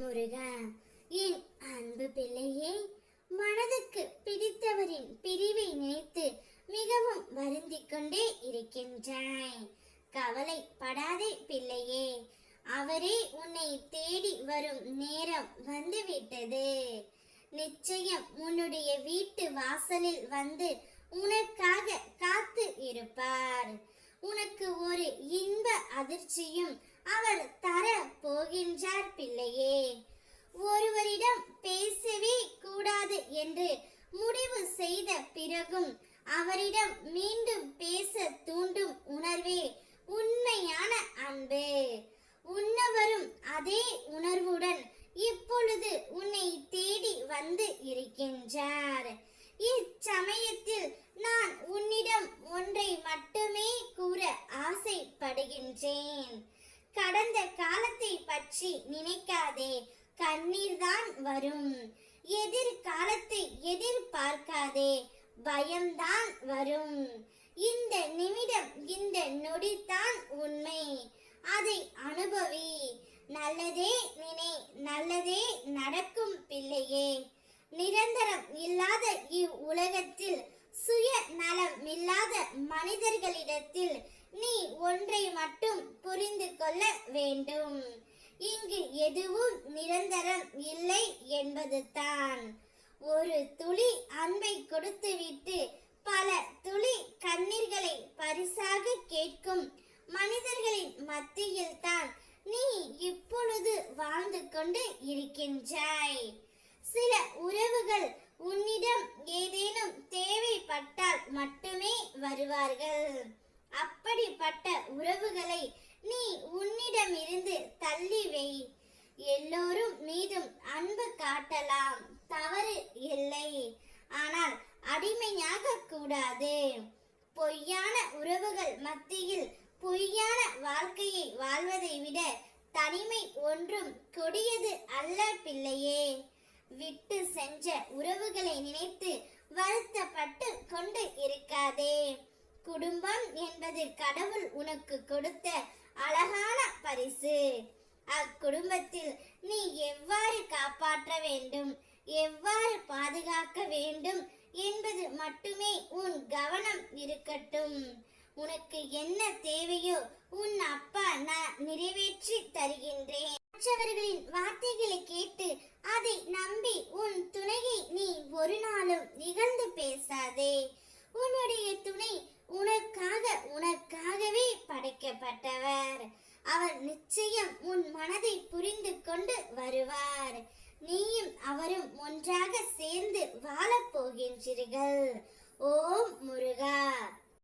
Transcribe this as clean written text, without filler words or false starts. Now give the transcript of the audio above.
முருகா. என் அன்பு பிள்ளையே, மனதுக்கு பிடித்தவரின் பிரிவை நினைத்து மிகவும் வருந்திக் கொண்டே இருக்கின்றாய். கவலைப்படாதே பிள்ளையே, அவரே உன்னை தேடி வரும் நேரம் வந்துவிட்டது. நிச்சயம் உன்னுடைய வீட்டு வாசலில் வந்து உனக்காக காத்து இருப்பார். உனக்கு ஒரு இன்ப அதிர்ச்சியும் அவர் தர போகின்றார் பிள்ளையே. ஒருவரிடம் பேசவே கூடாது என்று முடிவு செய்த பிறகும் அவரிடம் மீண்டும் பேச தூண்டும் உணர்வே உண்மையான அன்பு. உன்னவரும் அதே உணர்வுடன் இப்பொழுது உன்னை தேடி வந்து இருக்கின்றார். இச்சமயத்தில் நான் உன்னிடம் ஒன்றை மட்டுமே கூற ஆசைப்படுகின்றேன். கடந்த காலத்தை பற்றி நினைக்காதே, கண்ணீர்தான் வரும். எதிர்காலத்தை எதிர்பார்க்காதே, பயம்தான் வரும். இந்த நிமிடம், இந்த நொடிதான் உண்மை. அதை அனுபவி. நல்லதே நினை, நல்லதே நடக்கும் பிள்ளையே. நிரந்தரம் இல்லாத இவ்வுலகத்தில் சுய நலம் இல்லாத மனிதர்களிடத்தில் நீ ஒன்றை மட்டும் புரிந்து கொள்ள வேண்டும். இங்கு எதுவும் நிரந்தரம் இல்லை என்பது தான். ஒரு துளி அன்பை கொடுத்துவிட்டு பல துளி கண்ணீர்களை பரிசாக கேட்கும் மனிதர்களின் மத்தியில் தான் நீ இப்பொழுது வாழ்ந்து கொண்டு இருக்கின்றாய். சில உறவுகள் உன்னிடம் ஏதேனும் தேவைப்பட்டால் மட்டுமே வருவார்கள். அப்படிப்பட்ட உறவுகளை நீ உன்னிடமிருந்து தள்ளி வை. எல்லோரும் மீதும் அன்பு காட்டலாம், தவறு இல்லை. ஆனால் அடிமையாக கூடாது. பொய்யான உறவுகள் மத்தியில் பொய்யான வாழ்க்கையை வாழ்வதை விட தனிமை ஒன்றும் கொடியது அல்ல பிள்ளையே. விட்டு சென்ற உறவுகளை நினைத்து வருத்தப்பட்டு கொண்டு இருக்காதே. குடும்பம் என்பது கடவுள் உனக்கு கொடுத்த அழகான பரிசு. அக்குடும்பத்தில் நீ எவ்வாறு காப்பாற்ற வேண்டும், எவ்வாறு பாதுகாக்க வேண்டும் என்பது மட்டுமே உன் கவனம் இருக்கட்டும். உனக்கு என்ன தேவையோ உன் அப்பா நான் நிறைவேற்றி தருகின்றேன். மற்றவர்களின் வார்த்தைகளை கேட்டு அதை நம்பி உன் துணையை நீ ஒரு நாளும் இகழ்ந்து பேசாதே. உன்னுடைய துணை உனக்காகவே படைக்கப்பட்டவர். அவர் நிச்சயம் உன் மனதை புரிந்து கொண்டு வருவார். நீயும் அவரும் ஒன்றாக சேர்ந்து வாழப் போகின்றீர்கள். ஓம் முருகா.